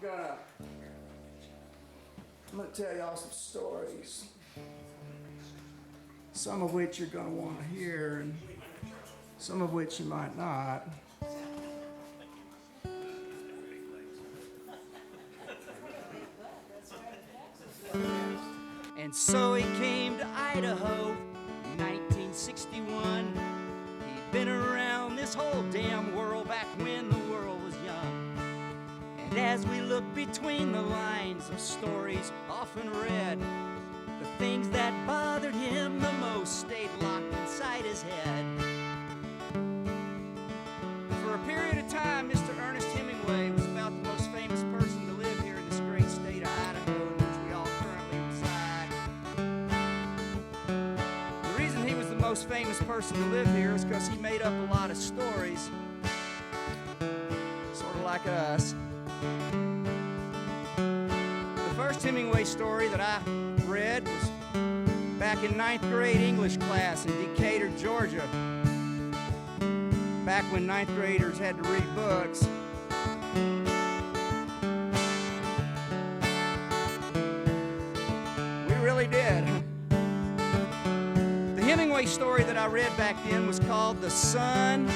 I'm gonna tell y'all some stories, some of which you're gonna want to hear, and some of which you might not. And so he came to Idaho in 1961. He'd been around this whole damn world back when the world was young. And as we look between the lines of stories often read, the things that bothered him the most stayed locked inside his head. For a period of time, Mr. Ernest Hemingway was about the most famous person to live here in this great state of Idaho, in which we all currently reside. The reason he was the most famous person to live here is because he made up a lot of stories, sort of like us. The first Hemingway story that I read was back in 9th grade English class in Decatur, Georgia. Back when 9th graders had to read books. We really did. The Hemingway story that I read back then was called The Sun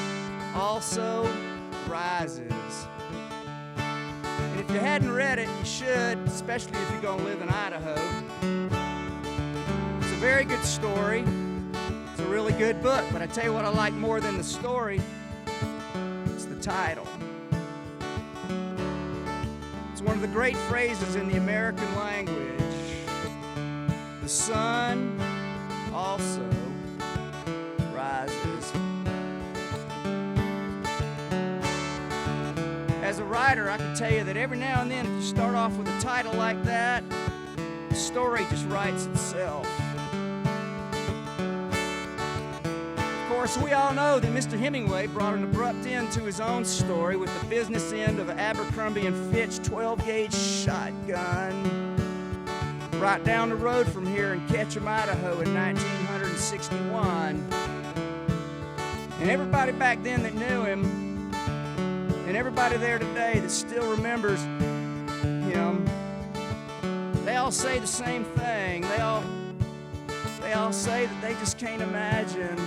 Also Rises. And if you hadn't read it, you should, especially if you're gonna live in Idaho. It's a very good story. It's a really good book, but I tell you what I like more than the story, it's the title. It's one of the great phrases in the American language. The sun also rises. As a writer, I can tell you that every now and then, if you start off with a title like that, the story just writes itself. Of course, we all know that Mr. Hemingway brought an abrupt end to his own story with the business end of an Abercrombie & Fitch 12-gauge shotgun right down the road from here in Ketchum, Idaho in 1961. And everybody back then that knew him, and everybody there today that still remembers him, they all say the same thing. They all say that they just can't imagine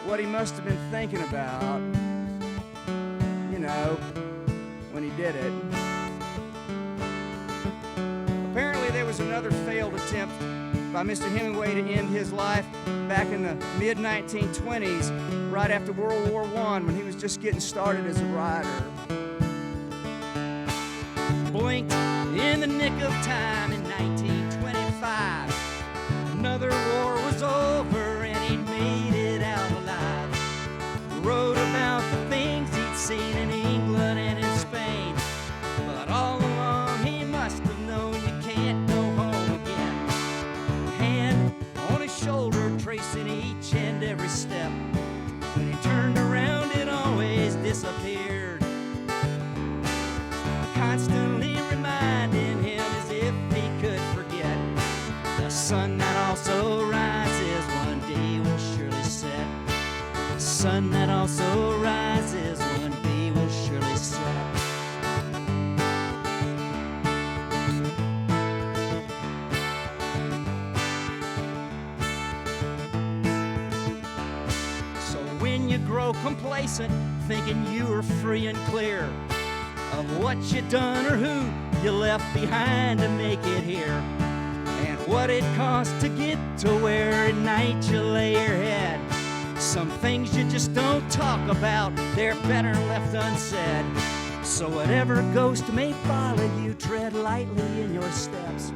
what he must have been thinking about, you know, when he did it. Apparently there was another failed attempt by Mr. Hemingway to end his life back in the mid-1920s, right after World War I, when he was just getting started as a writer. Blinked in the nick of time in 1925. Another war was over and he'd made it out alive. Wrote about the things he'd seen in England and in Spain. But all along he must have known you can't go home again. Hand on his shoulder, tracing each and every step. When he turned around, it always disappeared. Constantly reminding him as if he could forget. The sun that also rises one day will surely set. The sun that also rises one day will surely set. So when you grow complacent, thinking you are free and clear of what you done or who you left behind to make it here, and what it cost to get to where at night you lay your head. Some things you just don't talk about, they're better left unsaid. So whatever ghost may follow you, tread lightly in your steps.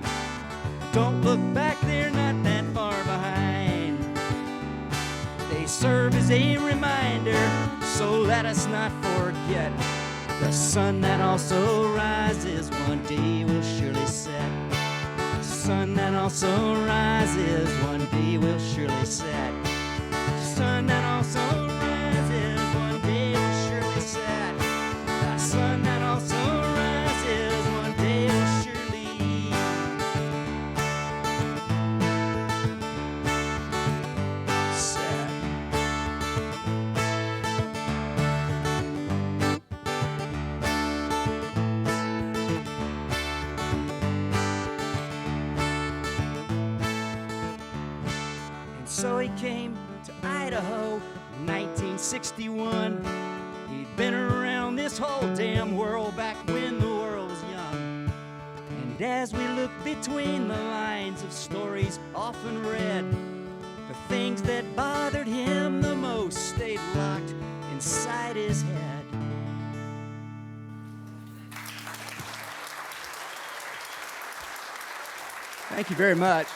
Don't look back, they're not that far behind. They serve as a reminder, so let us not forget. The sun that also rises one day will surely set. The sun that also rises one day will surely set. The sun that also rises one day will surely set. The sun that also rises one day will surely set. So he came to Idaho in 1961. He'd been around this whole damn world back when the world was young. And as we look between the lines of stories often read, the things that bothered him the most stayed locked inside his head. Thank you very much.